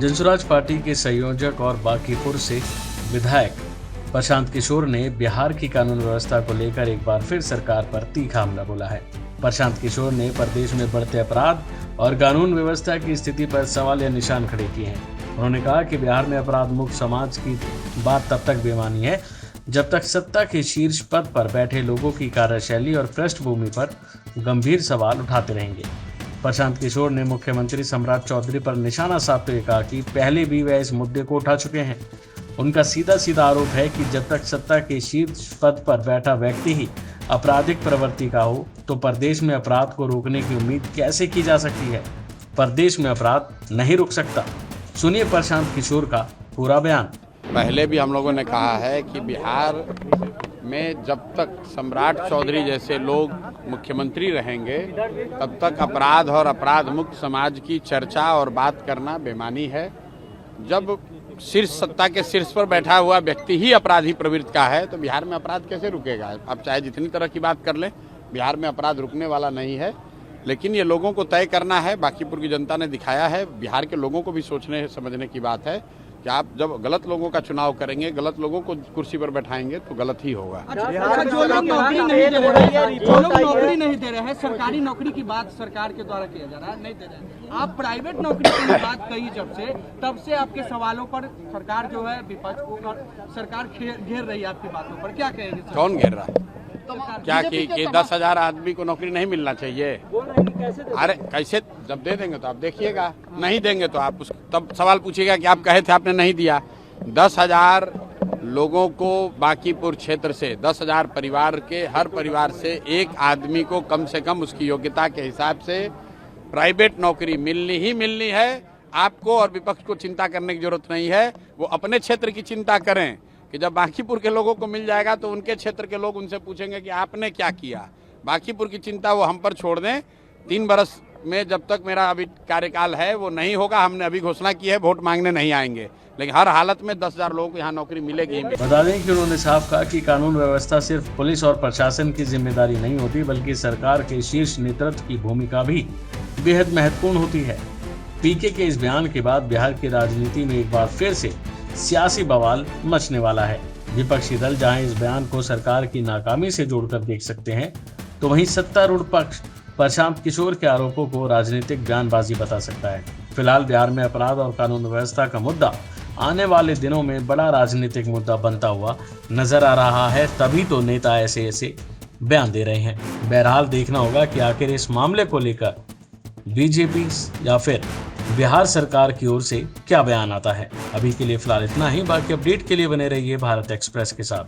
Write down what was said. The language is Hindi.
जनसुराज पार्टी के संयोजक और बांकीपुर से विधायक प्रशांत किशोर ने बिहार की कानून व्यवस्था को लेकर एक बार फिर सरकार पर तीखा हमला बोला है। प्रशांत किशोर ने प्रदेश में बढ़ते अपराध और कानून व्यवस्था की स्थिति पर सवाल या निशान खड़े किए हैं। उन्होंने कहा कि बिहार में अपराध मुक्त समाज की बात तब तक बेमानी है जब तक सत्ता के शीर्ष पद पर बैठे लोगों की कार्यशैली और पृष्ठभूमि पर गंभीर सवाल उठाते रहेंगे। प्रशांत किशोर ने मुख्यमंत्री सम्राट चौधरी पर निशाना साधते हुए कहा कि पहले भी वह इस मुद्दे को उठा चुके हैं। उनका सीधा आरोप है कि जब तक सत्ता के शीर्ष पद पर बैठा व्यक्ति ही आपराधिक प्रवृत्ति का हो तो प्रदेश में अपराध को रोकने की उम्मीद कैसे की जा सकती है। प्रदेश में अपराध नहीं रुक सकता। सुनिए प्रशांत किशोर का पूरा बयान। पहले भी हम लोगों ने कहा है कि बिहार में जब तक सम्राट चौधरी जैसे लोग मुख्यमंत्री रहेंगे तब तक अपराध और अपराध मुक्त समाज की चर्चा और बात करना बेमानी है। जब शीर्ष सत्ता के शीर्ष पर बैठा हुआ व्यक्ति ही अपराधी प्रवृत्ति का है तो बिहार में अपराध कैसे रुकेगा। आप चाहे जितनी तरह की बात कर लें, बिहार में अपराध रुकने वाला नहीं है। लेकिन ये लोगों को तय करना है। बांकीपुर की जनता ने दिखाया है, बिहार के लोगों को भी सोचने समझने की बात है कि आप जब गलत लोगों का चुनाव करेंगे, गलत लोगों को कुर्सी पर बैठाएंगे तो गलत ही होगा। जो लोग नौकरी नहीं दे रहे हैं, सरकारी नौकरी की बात सरकार के द्वारा किया जा रहा है, नहीं दे रहे हैं। आप प्राइवेट नौकरी की बात कही तब से आपके सवालों पर सरकार जो है विपक्ष को सरकार घेर रही है। आपकी बातों पर क्या कहेंगे? कौन घेर रहा है? क्या कि 10,000 आदमी को नौकरी नहीं मिलना चाहिए? अरे कैसे, जब दे देंगे तो आप देखिएगा, नहीं देंगे तो आप तब सवाल पूछिएगा कि आप कहे थे आपने नहीं दिया। 10,000 लोगों को बांकीपुर क्षेत्र से 10,000 परिवार के हर परिवार से एक आदमी को कम से कम उसकी योग्यता के हिसाब से प्राइवेट नौकरी मिलनी ही मिलनी है। आपको और विपक्ष को चिंता करने की जरूरत नहीं है। वो अपने क्षेत्र की चिंता करें कि जब बांकीपुर के लोगों को मिल जाएगा तो उनके क्षेत्र के लोग उनसे पूछेंगे कि आपने क्या किया। बांकीपुर की चिंता वो हम पर छोड़ दें। 3 बरस में जब तक मेरा अभी कार्यकाल है वो नहीं होगा। हमने अभी घोषणा की है, वोट मांगने नहीं आएंगे, लेकिन हर हालत में 10,000 लोगों को यहाँ नौकरी मिलेगी। बता दें कि उन्होंने साफ कहा कि कानून व्यवस्था सिर्फ पुलिस और प्रशासन की जिम्मेदारी नहीं होती, बल्कि सरकार के शीर्ष नेतृत्व की भूमिका भी बेहद महत्वपूर्ण होती है। पीके के इस बयान के बाद बिहार की राजनीति में एक बार फिर से सियासी बवाल मचने वाला है। विपक्षी दल जहां इस बयान को सरकार की नाकामी से जोड़कर देख सकते हैं, तो वहीं सत्तारूढ़ पक्ष प्रशांत किशोर के आरोपों को राजनीतिक बयानबाजी बता सकता है। फिलहाल बिहार में अपराध और कानून व्यवस्था का मुद्दा आने वाले दिनों में बड़ा राजनीतिक मुद्दा बनता हुआ नजर आ रहा है। तभी तो नेता ऐसे बयान दे रहे हैं। बहरहाल देखना होगा कि आखिर इस मामले को लेकर बीजेपी या फिर बिहार सरकार की ओर से क्या बयान आता है। अभी के लिए फिलहाल इतना ही। बाकी अपडेट के लिए बने रहिए भारत एक्सप्रेस के साथ।